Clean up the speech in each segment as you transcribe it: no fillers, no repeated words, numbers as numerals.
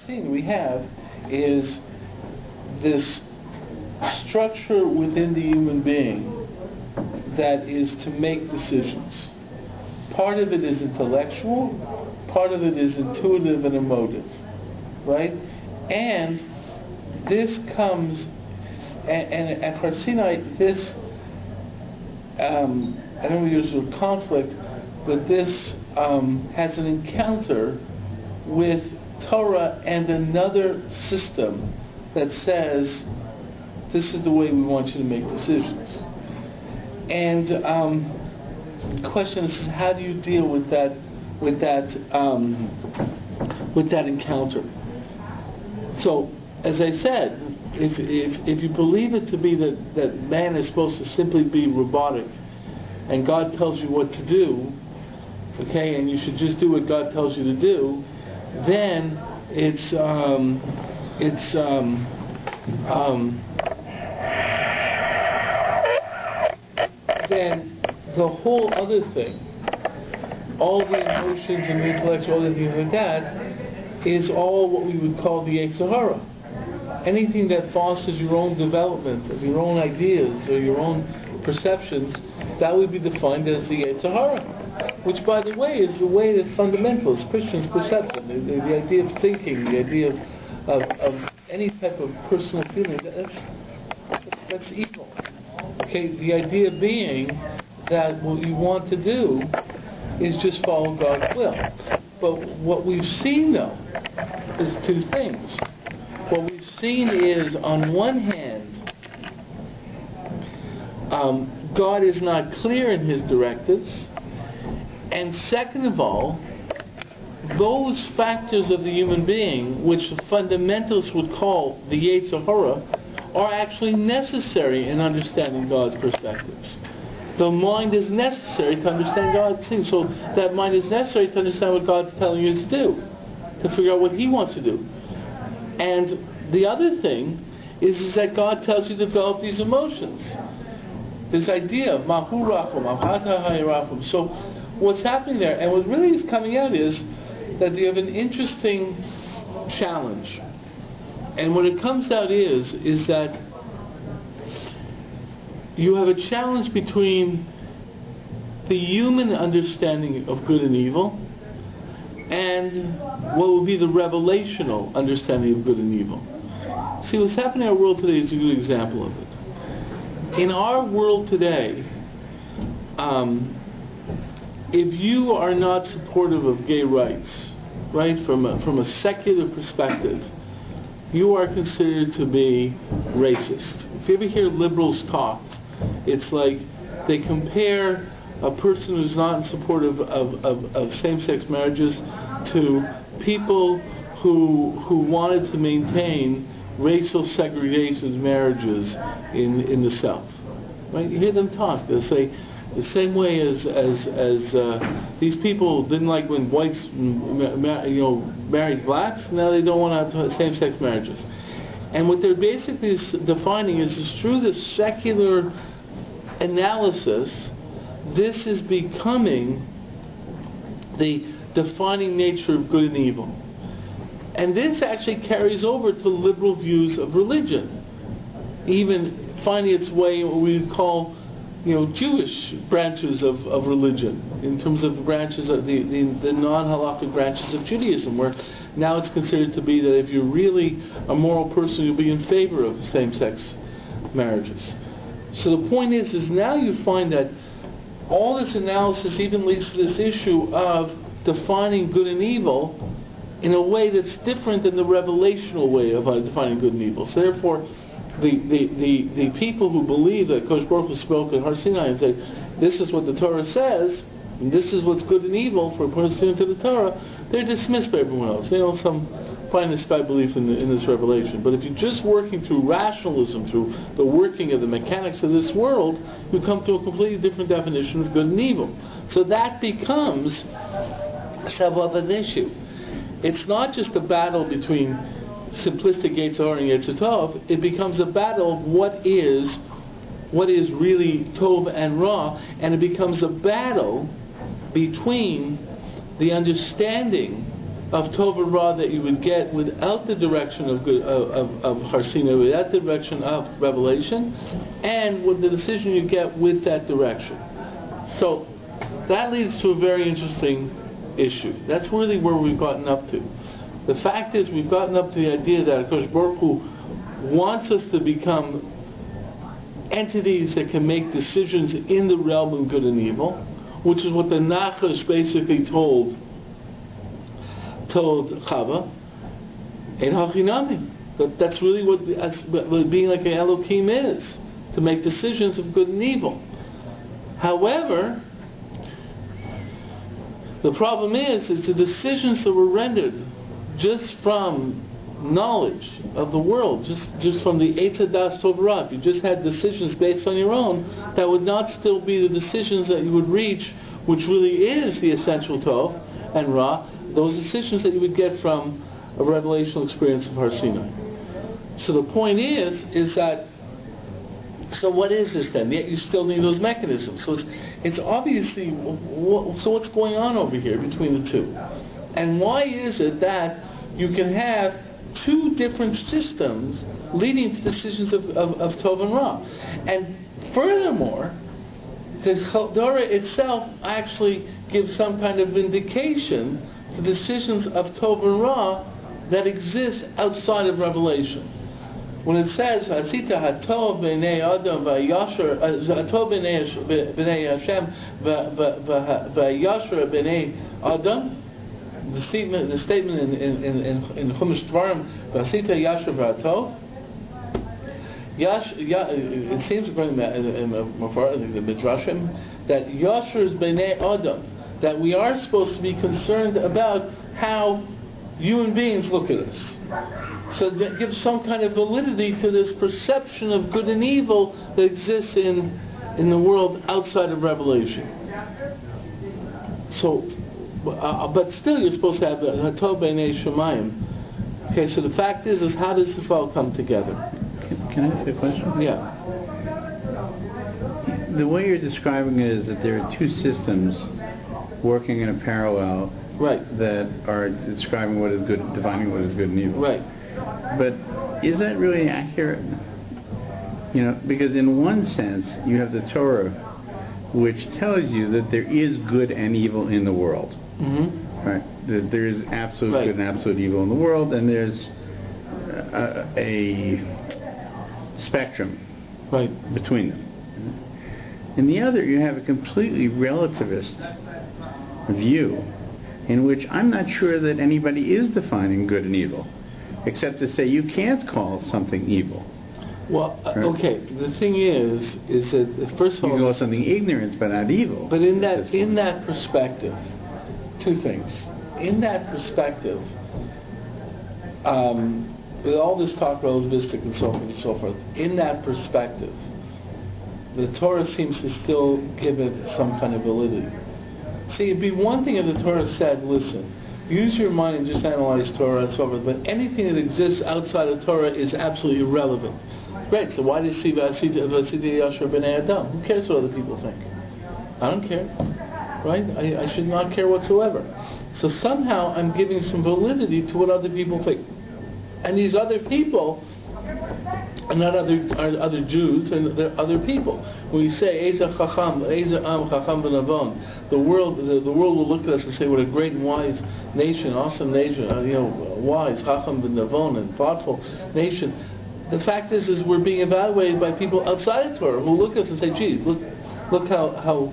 seen, we have, is this structure within the human being that is to make decisions. Part of it is intellectual, part of it is intuitive and emotive, right? And this comes, and at Har Sinai, this, I don't use the word conflict, but this has an encounter with Torah and another system that says, this is the way we want you to make decisions. And the question is, how do you deal with that encounter? So, as I said, if you believe it to be that man is supposed to simply be robotic, and God tells you what to do, okay, and you should just do what God tells you to do, then then the whole other thing, all the emotions and the intellect, all the things like that, is all what we would call the Yetzer Hara. Anything that fosters your own development of your own ideas or your own perceptions, that would be defined as the Yetzer Hara, which, by the way, is the way that fundamentalists, Christians, perception, the idea of thinking, the idea of any type of personal feeling, that's evil. Okay, the idea being that what you want to do is just follow God's will. But what we've seen, though, is two things. What we've seen is, on one hand, God is not clear in His directives, and second of all, those factors of the human being, which the fundamentalists would call the Yetzer Hara, are actually necessary in understanding God's perspectives. The mind is necessary to understand God's things, so that mind is necessary to understand what God's telling you to do, to figure out what He wants to do. And the other thing is that God tells you to develop these emotions. This idea of Mahu Rachum, Avata Hayarachum. So what's happening there, and what really is coming out, is that you have an interesting challenge. And what it comes out is that you have a challenge between the human understanding of good and evil and what would be the revelational understanding of good and evil. See, what's happening in our world today is a good example of it. In our world today, if you are not supportive of gay rights, right, from a secular perspective, you are considered to be racist. If you ever hear liberals talk, it's like they compare a person who's not in support of same-sex marriages to people who wanted to maintain racial segregation marriages in the South. Right? You hear them talk. They'll say, the same way as these people didn't like when whites married blacks, now they don't want to have same-sex marriages. And what they're basically defining is through the secular analysis, this is becoming the defining nature of good and evil. And this actually carries over to liberal views of religion, even finding its way in what we would call Jewish branches of religion, in terms of branches of the non-halakhic branches of Judaism, where now it's considered to be that if you're really a moral person, you'll be in favor of same-sex marriages. So the point is now you find that all this analysis even leads to this issue of defining good and evil in a way that's different than the revelational way of defining good and evil. So therefore, the people who believe that Kosh Baruch Hu spoke at Har Sinai and said, this is what the Torah says, and this is what's good and evil for a person to the Torah, they're dismissed by everyone else. They don't find this by belief in this revelation. But if you're just working through rationalism, through the working of the mechanics of this world, you come to a completely different definition of good and evil. So that becomes an issue. It's not just a battle between simplistic Yetzer Hara and Yetzer Tov. It becomes a battle of what is really Tov and Ra, and it becomes a battle between the understanding of Tov and Ra that you would get without the direction of Harsina, without the direction of revelation, and with the decision you get with that direction. So that leads to a very interesting issue. That's really where we've gotten up to. The fact is, we've gotten up to the idea that HaKadosh Baruch Hu wants us to become entities that can make decisions in the realm of good and evil, which is what the Nachash basically told Chava, in Hachinami. That's really what being like an Elohim is, to make decisions of good and evil. However, the problem is the decisions that were rendered just from knowledge of the world, just from the Eitz Hadas Tov Ra, if you just had decisions based on your own, that would not still be the decisions that you would reach, which really is the essential Tov and Ra, those decisions that you would get from a revelational experience of Har Sinai. So the point is that, so what is this then? Yet you still need those mechanisms. So it's obviously, so what's going on over here between the two? And why is it that you can have two different systems leading to decisions of Tov and Ra? And furthermore, the Torah itself actually gives some kind of indication to decisions of Tov and Ra that exist outside of revelation. When it says Hatzita Hatov b'nei Adam v'Yasher Hatov b'nei Hashem v'Yasher b'nei Adam, the statement in Chumash Dvarim Hatzita Yasher v'Hatov. It seems according to the Midrashim that Yasher is b'nei Adam, that we are supposed to be concerned about how human beings look at us. So that gives some kind of validity to this perception of good and evil that exists in the world outside of revelation. So, but still you're supposed to have Hatov B'nei Shemayim. Okay, so the fact is how does this all come together? Can I ask you a question? Yeah. The way you're describing it is that there are two systems working in a parallel, right, that are describing what is good, defining what is good and evil. Right. But is that really accurate? You know, because in one sense you have the Torah, which tells you that there is good and evil in the world. Mm-hmm. Right. That there is absolute right. good and absolute evil in the world, and there's a spectrum right. between them. In the other, you have a completely relativist view, in which I'm not sure that anybody is defining good and evil, except to say you can't call something evil. Well, okay. The thing is that first of all, you can call something ignorance, but not evil. But in that perspective, two things. In that perspective, with all this talk relativistic and so forth and so forth, in that perspective, the Torah seems to still give it some kind of validity. See, it'd be one thing if the Torah said, listen, use your mind and just analyze Torah and so forth, but anything that exists outside of Torah is absolutely irrelevant. Great, so why did you see Vasiti Yasher B'nei Adam? Who cares what other people think? I don't care. Right? I should not care whatsoever. So somehow I'm giving some validity to what other people think. And these other people are not other Jews, and they're other people. When we say Eza Chacham, Eza Am Chacham V'Navon, the world will look at us and say, what a great and wise nation, awesome nation, wise, Chacham V'Navon, and thoughtful nation. The fact is we're being evaluated by people outside of Torah who look at us and say, gee, look how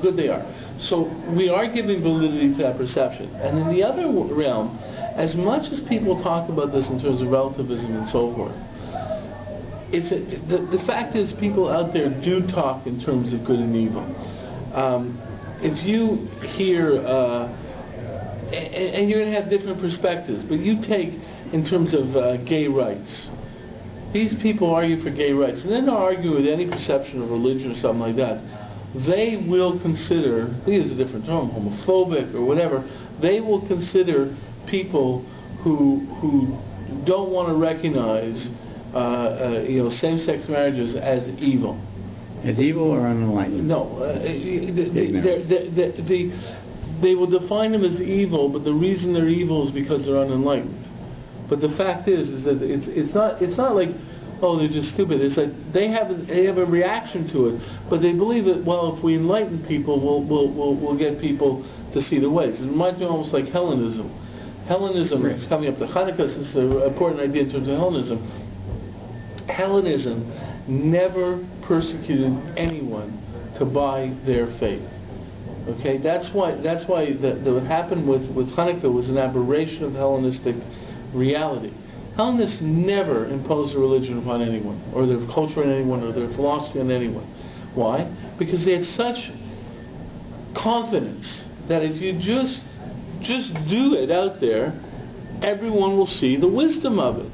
good they are. So we are giving validity to that perception. And in the other realm, as much as people talk about this in terms of relativism and so forth, the fact is people out there do talk in terms of good and evil. If you hear, and you're going to have different perspectives, but you take in terms of gay rights. These people argue for gay rights, and they're not arguing with any perception of religion or something like that. They will consider, they use a different term, homophobic or whatever, they will consider people who don't want to recognize same-sex marriages as evil. As evil or unenlightened? No. they will define them as evil, but the reason they're evil is because they're unenlightened. But the fact is that it's not like, oh, they're just stupid. It's like they have a reaction to it, but they believe that, well, if we enlighten people, we'll get people to see the ways. It reminds me almost like Hellenism. Hellenism, right. It's coming up to Hanukkah. This is an important idea in terms of Hellenism. Hellenism never persecuted anyone to buy their faith. Okay, that's why what happened with Hanukkah was an aberration of Hellenistic reality. Hellenists never imposed a religion upon anyone, or their culture on anyone, or their philosophy on anyone. Why? Because they had such confidence that if you just do it out there, everyone will see the wisdom of it,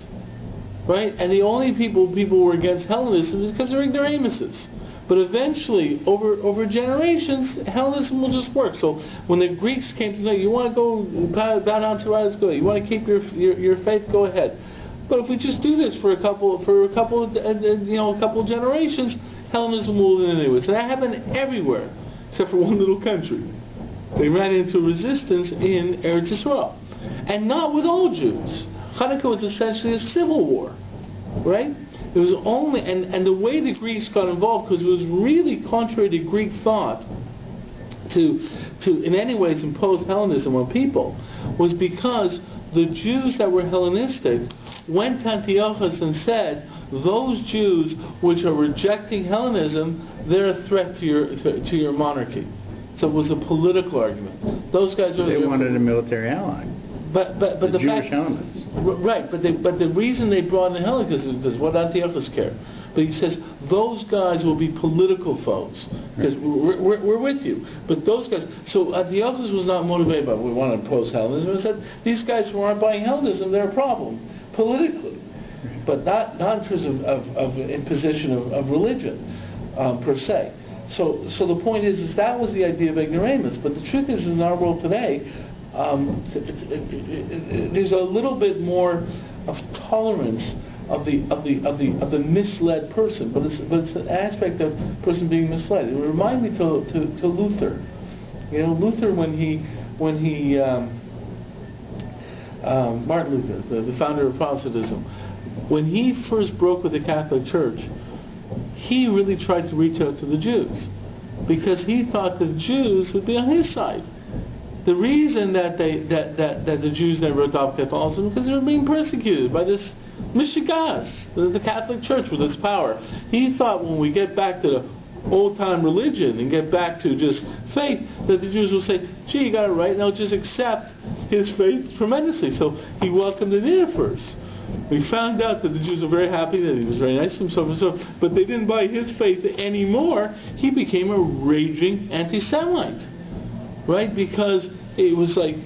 right? And the only people who were against Hellenism is because they're ignoramuses. But eventually, over generations, Hellenism will just work. So when the Greeks came to say, you want to go bow down to idols, go. You want to keep your faith, go ahead. But if we just do this for a couple of generations, Hellenism will win anyways. And that happened everywhere, except for one little country. They ran into resistance in Eretz Yisrael, and not with all Jews. Hanukkah was essentially a civil war, right? It was only, and the way the Greeks got involved, because it was really contrary to Greek thought to in any ways impose Hellenism on people, was because the Jews that were Hellenistic went to Antiochus and said, those Jews which are rejecting Hellenism, they're a threat to your monarchy. So it was a political argument. Those guys they wanted a military ally. But the Jewish fact, Hellenists. Right, but the reason they brought in Hellenism is because what Antiochus cared. But he says those guys will be political foes because we're with you. But those guys, so Antiochus was not motivated by we want to oppose Hellenism. He said these guys who aren't buying Hellenism, they're a problem politically, but not in terms of imposition of religion per se. So the point is that was the idea of ignoramus. But the truth is, in our world today, there's a little bit more of tolerance of the misled person, but it's an aspect of person being misled. It reminded me to Luther. You know, Luther when he Martin Luther, the founder of Protestantism, when he first broke with the Catholic Church, he really tried to reach out to the Jews because he thought the Jews would be on his side. The reason that the Jews never adopted Catholicism because they were being persecuted by this Mishigas, the Catholic Church with its power. He thought when we get back to the old-time religion and get back to just faith, that the Jews will say, gee, you got it right, and they'll just accept his faith tremendously. So he welcomed it in at first. We found out that the Jews were very happy, that he was very nice to himself and so, but they didn't buy his faith anymore. He became a raging anti-Semite, right? Because it was like,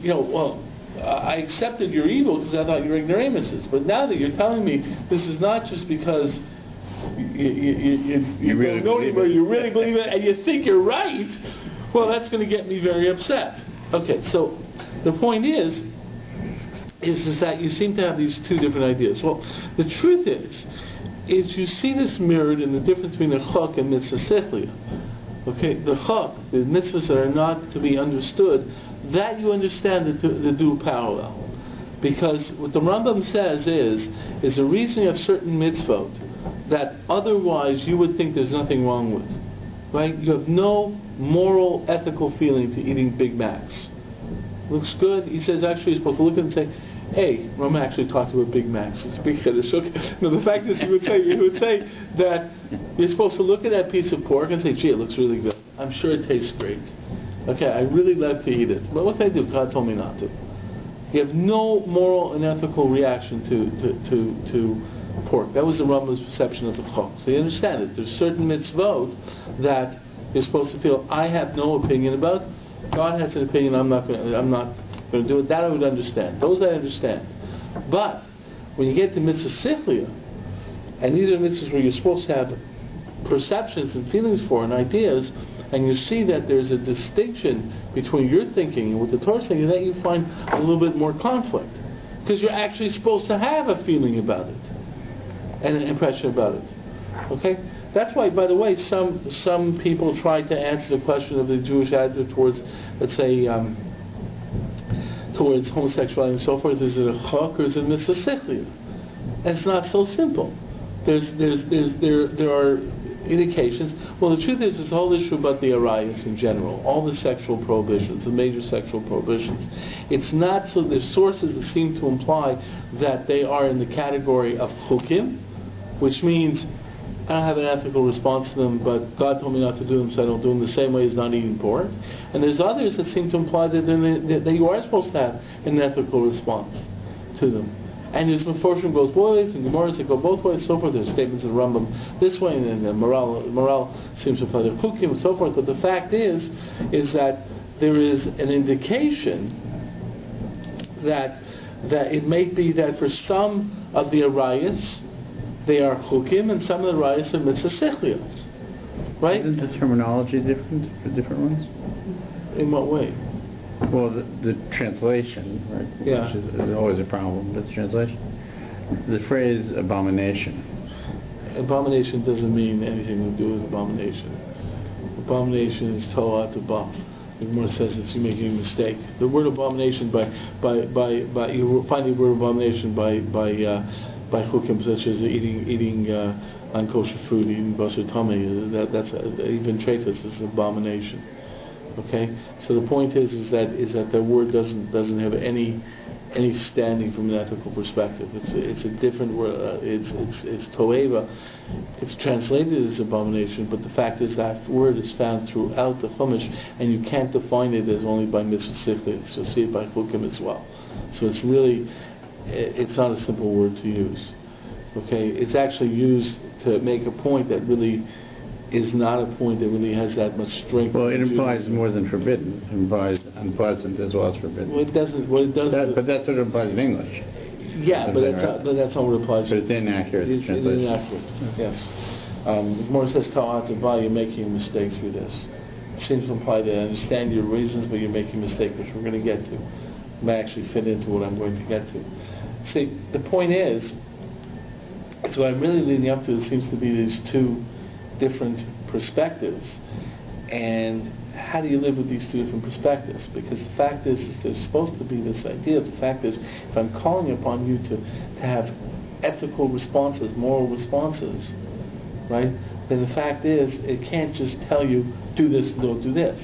I accepted your evil because I thought you were ignoramuses. But now that you're telling me this is not just because you really don't know anybody, you really believe it, and you think you're right, well, that's going to get me very upset. Okay, so the point is that you seem to have these two different ideas. Well, the truth is you see this mirrored in the difference between the chok and mitzvah sichlia. Okay, the chok, the mitzvahs that are not to be understood, that you understand the dual parallel. Because what the Rambam says is the reason you have certain mitzvot that otherwise you would think there's nothing wrong with. Right? You have no moral, ethical feeling to eating Big Macs. Looks good. He says actually you're supposed to look at it and say, hey, Rambam actually talked about Big Macs. It's big Kiddush. Okay. No, the fact is he would say that you're supposed to look at that piece of pork and say, gee, it looks really good. I'm sure it tastes great. Okay, I really like to eat it. But what can I do? God told me not to. You have no moral and ethical reaction to pork. That was the Rambam's perception of the chok. So you understand it. There's certain mitzvot that you're supposed to feel, I have no opinion about. God has an opinion, I'm not going to do it. That I would understand. Those I understand. But when you get to mitzvah sichlia, and these are mitzvahs where you're supposed to have perceptions and feelings for and ideas, and you see that there's a distinction between your thinking and what the Torah is thinking, that you find a little bit more conflict. Because you're actually supposed to have a feeling about it and an impression about it. Okay? That's why, by the way, some people try to answer the question of the Jewish attitude towards, let's say, towards homosexuality and so forth, is it a chok or is it mitzvah sichlia? And it's not so simple. There are indications. Well, the truth is, this whole issue about the arayos in general, all the sexual prohibitions, the major sexual prohibitions, it's not so. There's sources that seem to imply that they are in the category of chukim, which means I don't have an ethical response to them, but God told me not to do them, so I don't do them the same way as not eating pork. And there's others that seem to imply that you are supposed to have an ethical response to them. And his Meforshim goes both ways, and Gemara's that go both ways, so forth. There's statements in the Rambam this way, and the morale seems to apply to chukim and so forth. But the fact is that there is an indication that it may be that for some of the arayos, they are chukim, and some of the arayos are mitzvah sichlios. Right? Isn't the terminology different for different ones? In what way? Well, the translation, right? Yeah. Which is always a problem with the translation. The phrase abomination. Abomination doesn't mean anything to do with abomination. Abomination is to'at abaf. The Gemara says that you're making a mistake. The word abomination by you find the word abomination by chukim such as eating unkosher food, eating basar tamei. That's even treifus is abomination. Okay, so the point is that the word doesn't have any standing from an ethical perspective. It's a different word. It's toeva. It's translated as abomination, but the fact is that word is found throughout the Chumash, and you can't define it as only by mitzvah sichlios. You'll see it by chukim as well. So it's not a simple word to use. Okay, it's actually used to make a point that really is not a point that really has that much strength. Well, it implies more than forbidden. It implies unpleasant as well as forbidden. Well, it doesn't. Well, it does. But that's what it implies in English. Yeah, but that's not what it applies. But it's inaccurate. It's inaccurate. Yes. More says ta'at abah, you're making a mistake through this. It seems to imply that I understand your reasons, but you're making a mistake, which we're going to get to. It may actually fit into what I'm going to get to. See, the point is, what I'm really leading up to seems to be these two different perspectives, and how do you live with these two different perspectives? Because the fact is there's supposed to be this idea. The fact is, if I'm calling upon you to have ethical responses, moral responses, right, then the fact is it can't just tell you do this and don't do this.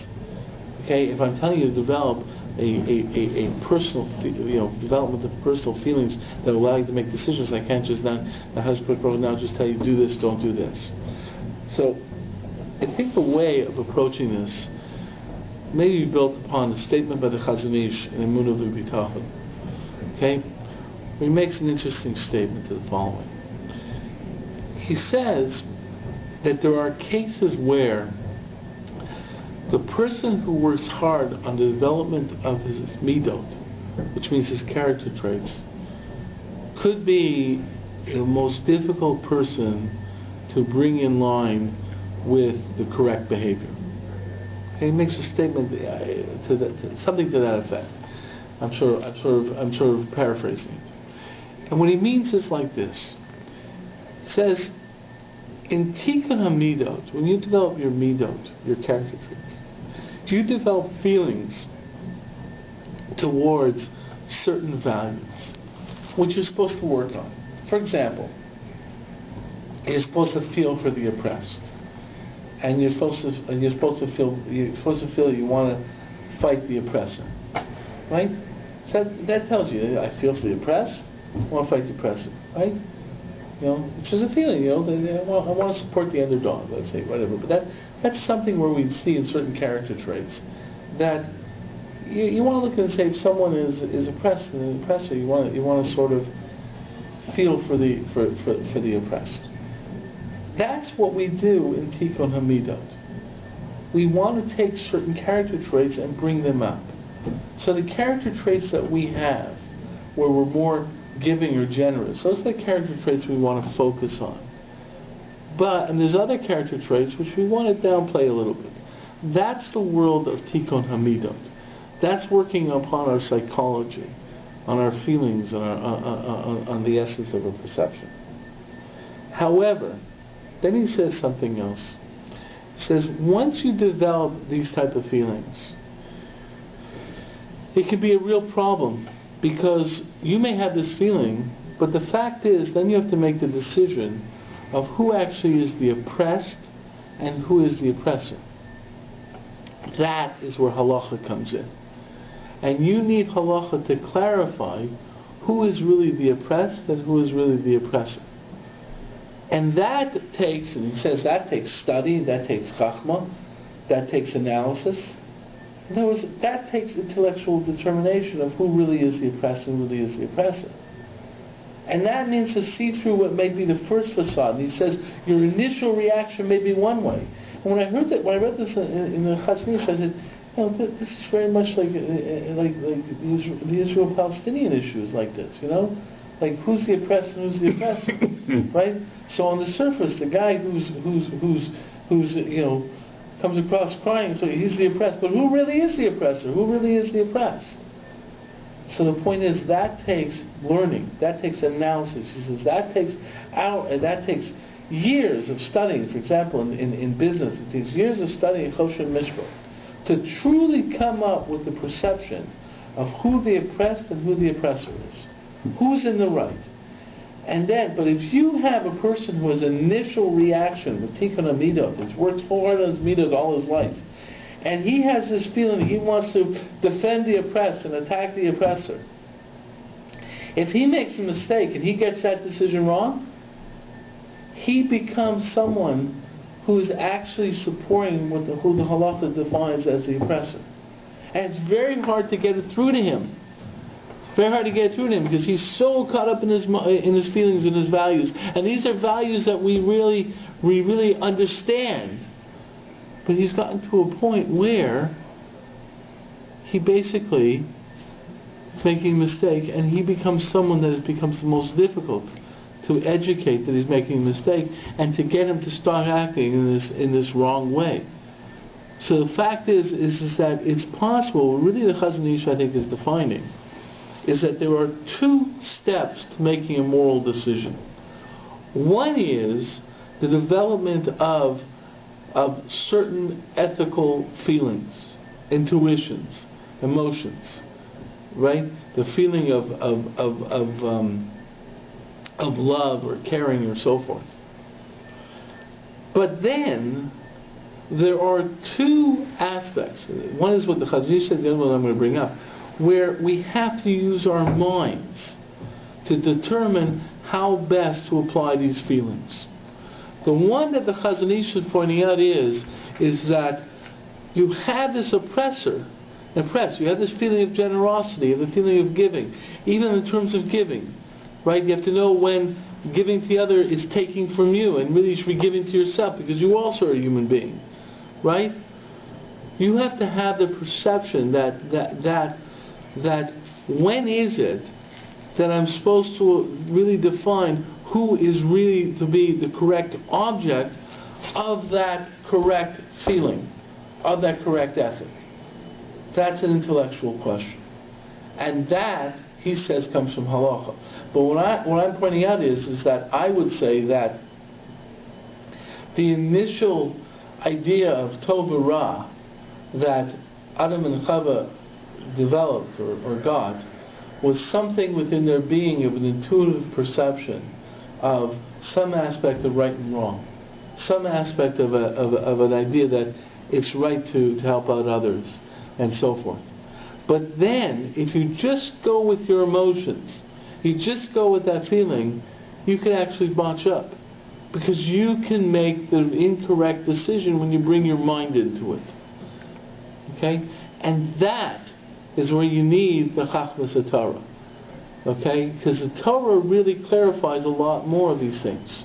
Okay, if I'm telling you to develop a personal, development of personal feelings that allow you to make decisions, I can't just now just tell you do this, don't do this. So, I think the way of approaching this may be built upon a statement by the Chazon Ish in Emunah V'Bitachon. Okay? He makes an interesting statement to the following. He says that there are cases where the person who works hard on the development of his midot, which means his character traits, could be the most difficult person to bring in line with the correct behavior. Okay, he makes a statement something to that effect. I'm sort of paraphrasing it. And what he means is like this. It says, in Tikkun HaMidot, when you develop your midot, your character traits, you develop feelings towards certain values, which you're supposed to work on. For example, you're supposed to feel for the oppressed, and you're supposed to feel that you want to fight the oppressor, right? So that tells you I feel for the oppressed, I want to fight the oppressor, right? Which is a feeling. I want to support the underdog, let's say, whatever. But that's something where we see in certain character traits that you want to look and say if someone is oppressed and an oppressor, you want to sort of feel for the oppressed. That's what we do in Tikkun HaMidot. We want to take certain character traits and bring them up. So the character traits that we have, where we're more giving or generous, those are the character traits we want to focus on. And there's other character traits which we want to downplay a little bit. That's the world of Tikkun HaMidot. That's working upon our psychology, on our feelings, on the essence of our perception. However, then he says something else. He says, once you develop these type of feelings, it can be a real problem, because you may have this feeling, but the fact is, then you have to make the decision of who actually is the oppressed and who is the oppressor. That is where halacha comes in. And you need halacha to clarify who is really the oppressed and who is really the oppressor. And that takes, and he says that takes study, that takes chachma, that takes analysis. In other words, that takes intellectual determination of who really is the oppressor and who really is the oppressor. And that means to see through what may be the first facade. And he says your initial reaction may be one way. And when I heard that, when I read this in the Chaznish, I said, this is very much like the Israel-Palestinian issues like this, like who's the oppressed and who's the oppressor, right? So on the surface, the guy who's comes across crying, so he's the oppressed. But who really is the oppressor? Who really is the oppressed? So the point is that takes learning, that takes analysis. He says that takes years of studying. For example, in business, it takes years of studying Choshen Mishpah to truly come up with the perception of who the oppressed and who the oppressor is, who's in the right. And then, but if you have a person who has an initial reaction with Tikkun HaMidot, who's worked hard on his midot all his life, and he has this feeling he wants to defend the oppressed and attack the oppressor, if he makes a mistake and he gets that decision wrong, he becomes someone who is actually supporting who the halacha defines as the oppressor. And it's very hard to get it through to him. It's very hard to get it through to him because he's so caught up in his feelings and his values. And these are values that we really understand. But he's gotten to a point where he basically is making a mistake, and he becomes someone that it becomes the most difficult to educate that he's making a mistake and to get him to start acting in this wrong way. So the fact is that it's possible, really the Chazon Ish I think is defining, is that there are two steps to making a moral decision. One is the development of certain ethical feelings, intuitions, emotions, right? The feeling of love or caring or so forth. But then there are two aspects. One is what the Chazon Ish said, the other one I'm going to bring up, where we have to use our minds to determine how best to apply these feelings. The one that the Chazon Ish is pointing out is that you have this oppressor, you have this feeling of generosity, you have the feeling of giving, even in terms of giving, right? You have to know when giving to the other is taking from you, and really you should be giving to yourself because you also are a human being, right? You have to have the perception that when is it that I'm supposed to really define who is really to be the correct object of that correct feeling, of that correct ethic. That's an intellectual question. And that, he says, comes from halacha. But what I'm pointing out is that I would say that the initial idea of Tov Ra that Adam and Chava developed, or God, was something within their being of an intuitive perception of some aspect of right and wrong, some aspect of an idea that it's right to help out others, and so forth. But then, if you just go with your emotions, you just go with that feeling, you can actually botch up. Because you can make the incorrect decision when you bring your mind into it. Okay? And that is where you need the Chachmas Torah. Okay? Because the Torah really clarifies a lot more of these things.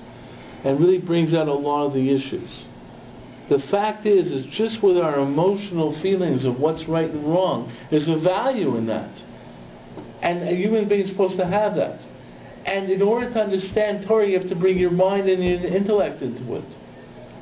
And really brings out a lot of the issues. The fact is just with our emotional feelings of what's right and wrong, there's a value in that. And a human being is supposed to have that. And in order to understand Torah, you have to bring your mind and your intellect into it.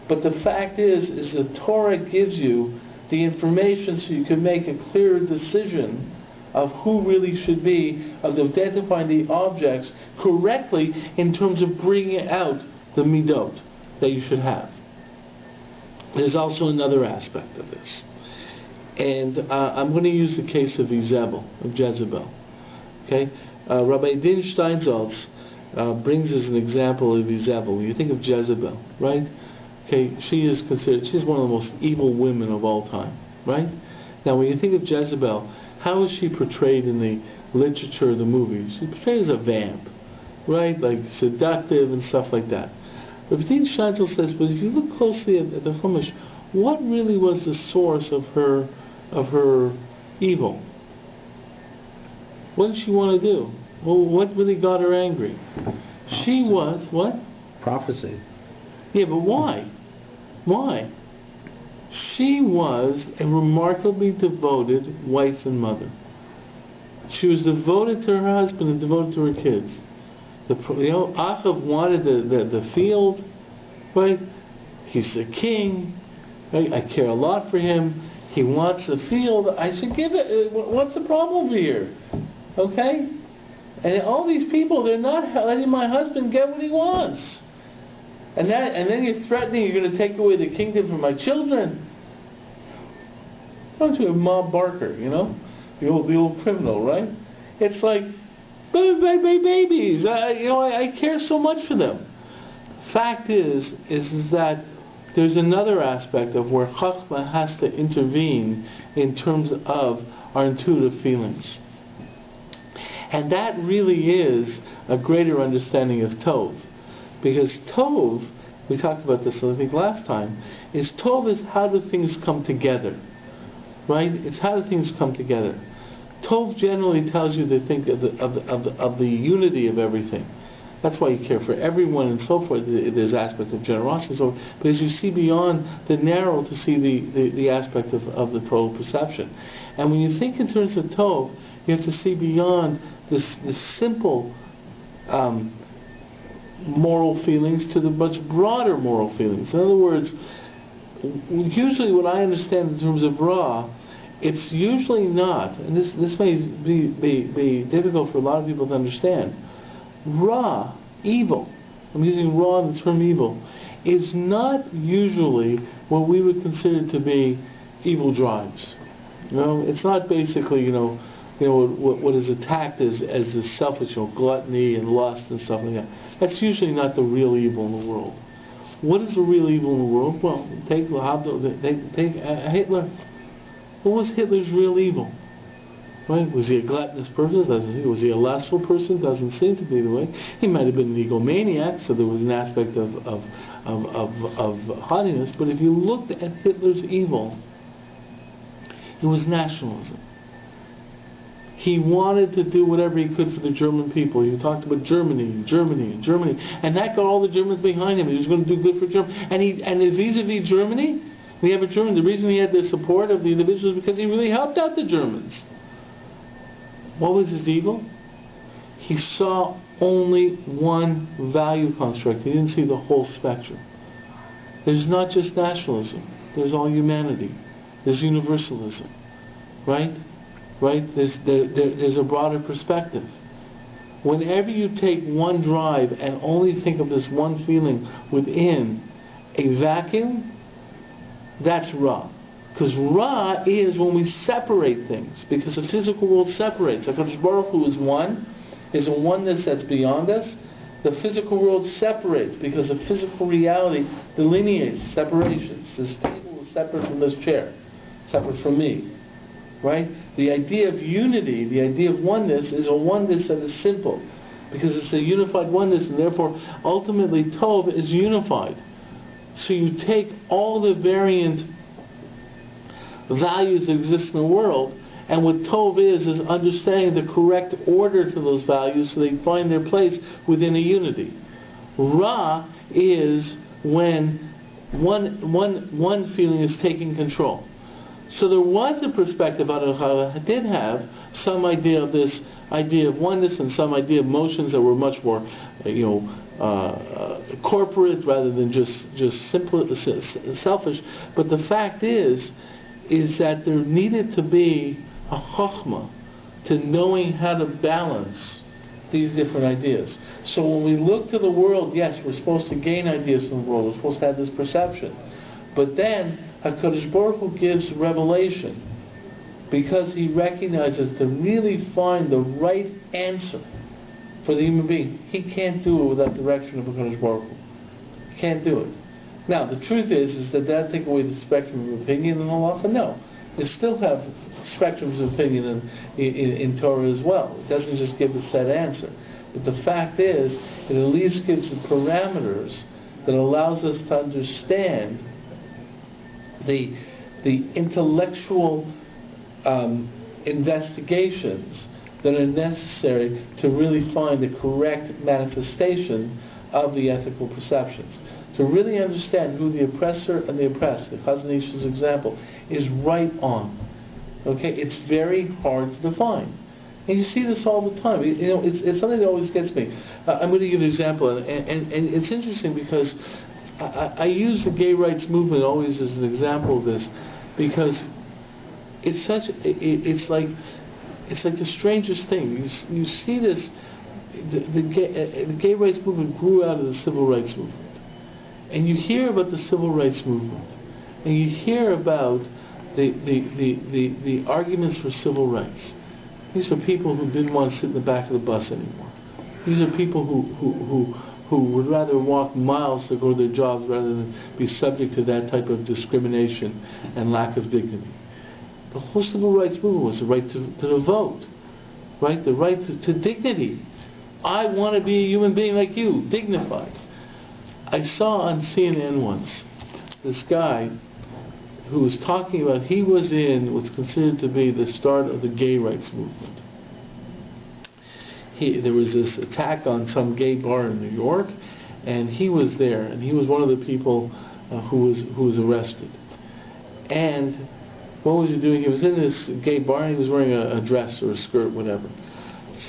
But the fact is that Torah gives you the information so you can make a clearer decision of who really should be, of identifying the objects correctly in terms of bringing out the midot that you should have. There's also another aspect of this. And I'm going to use the case of Jezebel. Okay, Rabbi Din Steinsaltz brings as an example of Jezebel. When you think of Jezebel, right? Okay, she's one of the most evil women of all time, right? Now, when you think of Jezebel, how is she portrayed in the literature of the movies? She's portrayed as a vamp, right? Like seductive and stuff like that. Rabbi Din Steinsaltz says, but if you look closely at the Chumash, what really was the source of her evil? What did she want to do? Well, what really got her angry? She was what? Prophecy. Yeah, but why? Why? She was a remarkably devoted wife and mother. She was devoted to her husband and devoted to her kids. Achav wanted the field, right? He's the king, right? I care a lot for him. He wants the field. I should give it. What's the problem here? Okay? And all these people, they're not letting my husband get what he wants. And then you're threatening you're going to take away the kingdom from my children. Don't you have Mom Barker, the old criminal, right? It's like, babies. I care so much for them. Fact is that there's another aspect of where Chachma has to intervene in terms of our intuitive feelings. And that really is a greater understanding of Tov. Because Tov, we talked about this I think last time, Tov is how do things come together. Right? It's how do things come together. Tov generally tells you to think of the unity of everything. That's why you care for everyone and so forth. There's aspects of generosity, so because you see beyond the narrow to see the aspect of the total perception. And when you think in terms of Tov, you have to see beyond this simple moral feelings to the much broader moral feelings. In other words, usually what I understand in terms of Ra, it's usually not, and this may be difficult for a lot of people to understand. Ra, evil, I'm using Ra in the term evil, is not usually what we would consider to be evil drives. It's not basically, what is attacked as the selfish, gluttony and lust and stuff like that. That's usually not the real evil in the world. What is the real evil in the world? Well, take Hitler. What was Hitler's real evil? Right? Was he a gluttonous person? Was he a lustful person? Doesn't seem to be the way. He might have been an egomaniac, so there was an aspect of haughtiness. But if you looked at Hitler's evil, it was nationalism. He wanted to do whatever he could for the German people. He talked about Germany, and that got all the Germans behind him. He was going to do good for Germany. And vis-a-vis Germany, we have a German. The reason he had the support of the individuals is because he really helped out the Germans. What was his evil? He saw only one value construct. He didn't see the whole spectrum. There's not just nationalism. There's all humanity. There's universalism. Right? There's a broader perspective. Whenever you take one drive and only think of this one feeling within a vacuum, that's Ra. Because Ra is when we separate things, because the physical world separates. HaKadosh Baruch Hu is one, is a oneness that's beyond us. The physical world separates because the physical reality delineates separations. This table is separate from this chair, separate from me. Right? The idea of unity, the idea of oneness, is a oneness that is simple, because it's a unified oneness, and therefore ultimately Tov is unified. So you take all the variant values that exist in the world, and what Tov is understanding the correct order to those values so they find their place within a unity. Ra is when one feeling is taking control. So there was a perspective out of how I did have some idea of this idea of oneness and some idea of motions that were much more, corporate rather than just simple, selfish. But the fact is that there needed to be a chokhmah to knowing how to balance these different ideas. So when we look to the world, yes, we're supposed to gain ideas from the world. We're supposed to have this perception. But then HaKadosh Baruch Hu gives revelation because he recognizes to really find the right answer for the human being, he can't do it without the direction of HaKadosh Baruch Hu. He can't do it. Now, the truth is that take away the spectrum of opinion in halacha? No. You still have spectrums of opinion in Torah as well. It doesn't just give a set answer. But the fact is, it at least gives the parameters that allows us to understand the intellectual investigations that are necessary to really find the correct manifestation of the ethical perceptions. To really understand who the oppressor and the oppressed, the Chazon Ish's example, is right on. Okay, it's very hard to define. And you see this all the time. It's something that always gets me. I'm going to give an example, and it's interesting because I use the gay rights movement always as an example of this, because it's like the strangest thing. You see this. The gay rights movement grew out of the civil rights movement. And you hear about the civil rights movement, and you hear about the arguments for civil rights. These are people who didn't want to sit in the back of the bus anymore. These are people who would rather walk miles to go to their jobs rather than be subject to that type of discrimination and lack of dignity. The whole civil rights movement was the right to the vote, right? The right to dignity. I want to be a human being like you, dignified. I saw on CNN once this guy who was talking about he was in what's considered to be the start of the gay rights movement. There was this attack on some gay bar in New York, and he was there, and he was one of the people who was arrested. And what was he doing? He was in this gay bar, and he was wearing a dress or a skirt, whatever.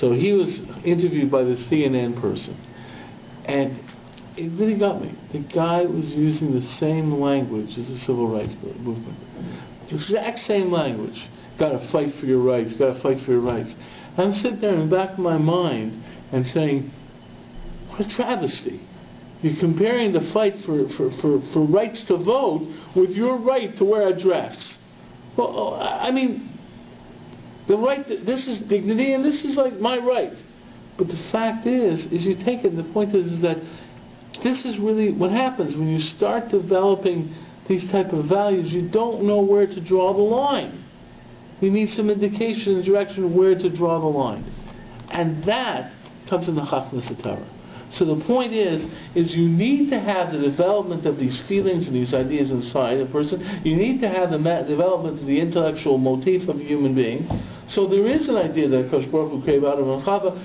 So he was interviewed by the CNN person, and it really got me. The guy was using the same language as the civil rights movement. The exact same language. Got to fight for your rights, got to fight for your rights. And I'm sitting there in the back of my mind and saying, what a travesty. You're comparing the fight for rights to vote with your right to wear a dress. Well, I mean, the right, this is dignity and this is like my right. But the fact is you take it, and the point is that this is really what happens when you start developing these type of values. You don't know where to draw the line. You need some indication and direction of where to draw the line. And that comes in the Chachmas HaTorah. So the point is you need to have the development of these feelings and these ideas inside a person. You need to have the development of the intellectual motif of a human being. So there is an idea that Kosh Baruch Hu created Adam and Chava,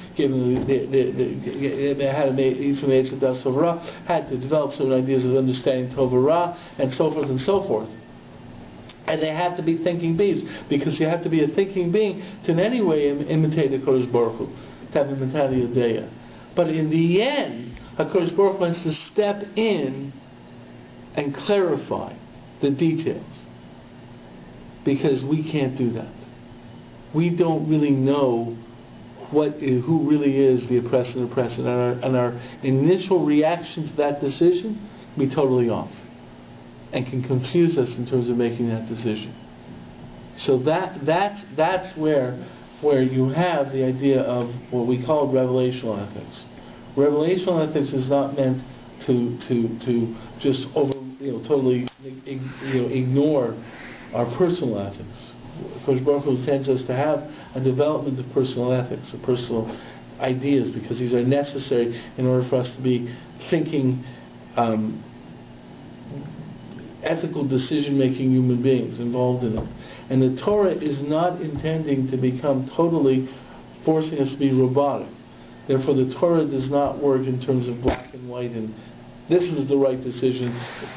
had to develop certain ideas of understanding Tov and Ra, and so forth and so forth. And they have to be thinking beings, because you have to be a thinking being to in any way imitate the Kosh Baruch Hu, to have the mentality of Deya. But in the end, HaKadosh Baruch Hu wants to step in and clarify the details, because we can't do that. We don't really know who really is the oppressed and oppressed, and our initial reaction to that decision can be totally off, and can confuse us in terms of making that decision. So that's where you have the idea of what we call revelational ethics. Revelational ethics is not meant to just totally ignore our personal ethics. Kosh Baruch Hu tends us to have a development of personal ethics, of personal ideas, because these are necessary in order for us to be thinking, ethical decision-making human beings involved in it. And the Torah is not intending to become totally forcing us to be robotic. Therefore, the Torah does not work in terms of black and white and this was the right decision.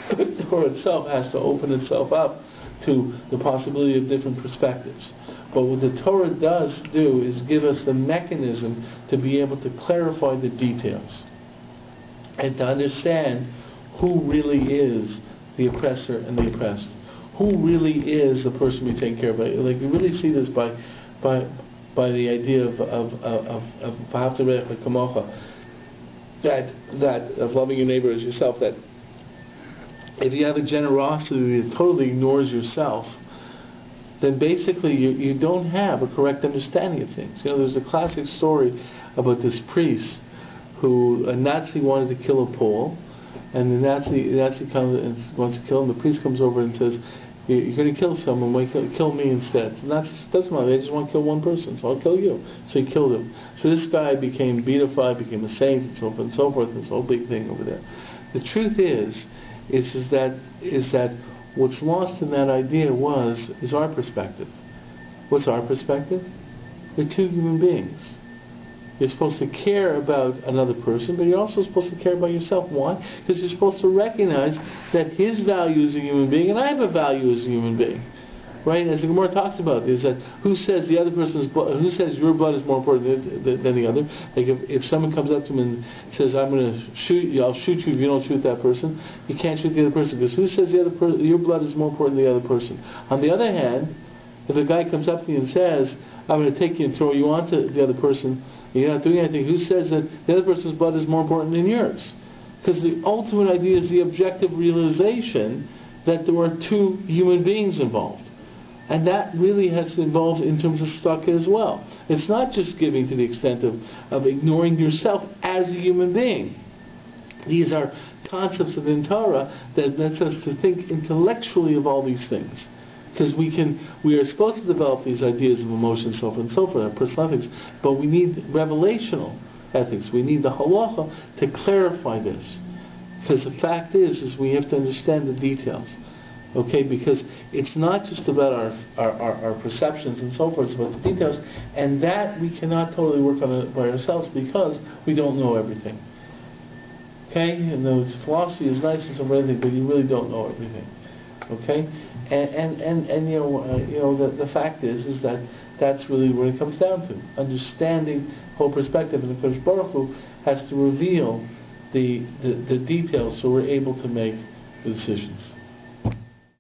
The Torah itself has to open itself up to the possibility of different perspectives. But what the Torah does do is give us the mechanism to be able to clarify the details and to understand who really is the oppressor and the oppressed. Who really is the person we take care of? Like, you really see this by the idea of V'ahavta Re'echa Kamocha, that of loving your neighbor as yourself. That if you have a generosity that totally ignores yourself, then basically you don't have a correct understanding of things. There's a classic story about this priest who a Nazi wanted to kill a Pole, and the Nazi comes and wants to kill him. The priest comes over and says, "You're going to kill someone, why kill me instead?" So that's doesn't matter. They just want to kill one person, so I'll kill you. So he killed him. So this guy became beatified, became a saint, and so forth and so forth. This whole big thing over there. The truth is that what's lost in that idea is our perspective. What's our perspective? We're two human beings. You're supposed to care about another person, but you're also supposed to care about yourself. Why? Because you're supposed to recognize that his value as a human being, and I have a value as a human being. Right? As the Gemara talks about, is that who says the other person's blood, who says your blood is more important than the other? Like if someone comes up to him and says, "I'm going to shoot you, I'll shoot you if you don't shoot that person," you can't shoot the other person, because who says your blood is more important than the other person? On the other hand, if a guy comes up to you and says, "I'm going to take you and throw you onto the other person," and you're not doing anything, who says that the other person's blood is more important than yours? Because the ultimate idea is the objective realization that there are two human beings involved. And that really has involved in terms of tzedakah as well. It's not just giving to the extent of ignoring yourself as a human being. These are concepts of in Torah that makes us to think intellectually of all these things. Because we are supposed to develop these ideas of emotion, so forth and so forth, our personal ethics, but we need revelational ethics. We need the halacha to clarify this. Because the fact is we have to understand the details. Okay, because it's not just about our perceptions and so forth, it's about the details, and that we cannot totally work on it by ourselves because we don't know everything. Okay, and the philosophy is nice and so everything, but you really don't know everything. Okay, and the fact is that that's really what it comes down to, understanding whole perspective, and the Kodesh Baruch Hu has to reveal the details so we're able to make the decisions.